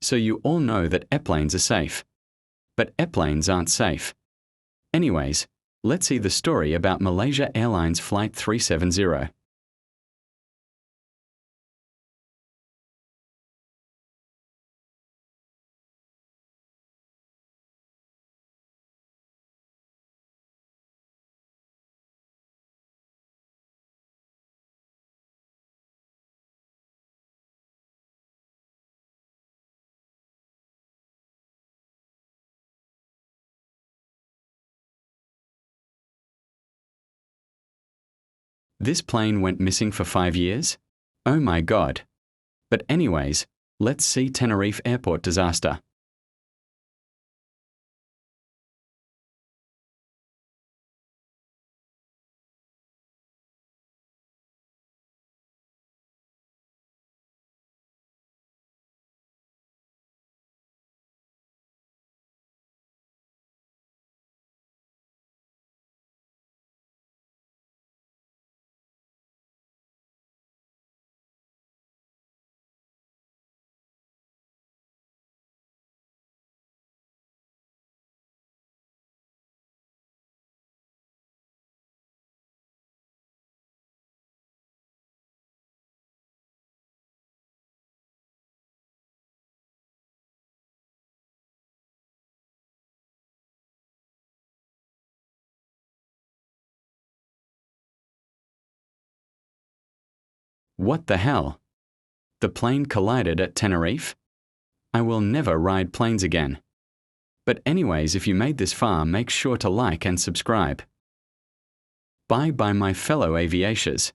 So you all know that airplanes are safe. But airplanes aren't safe. Anyways, let's see the story about Malaysia Airlines Flight 370. This plane went missing for 5 years? Oh my God. But anyways, let's see Tenerife Airport disaster. What the hell? The plane collided at Tenerife? I will never ride planes again. But anyways, if you made this far, make sure to like and subscribe. Bye my fellow aviators.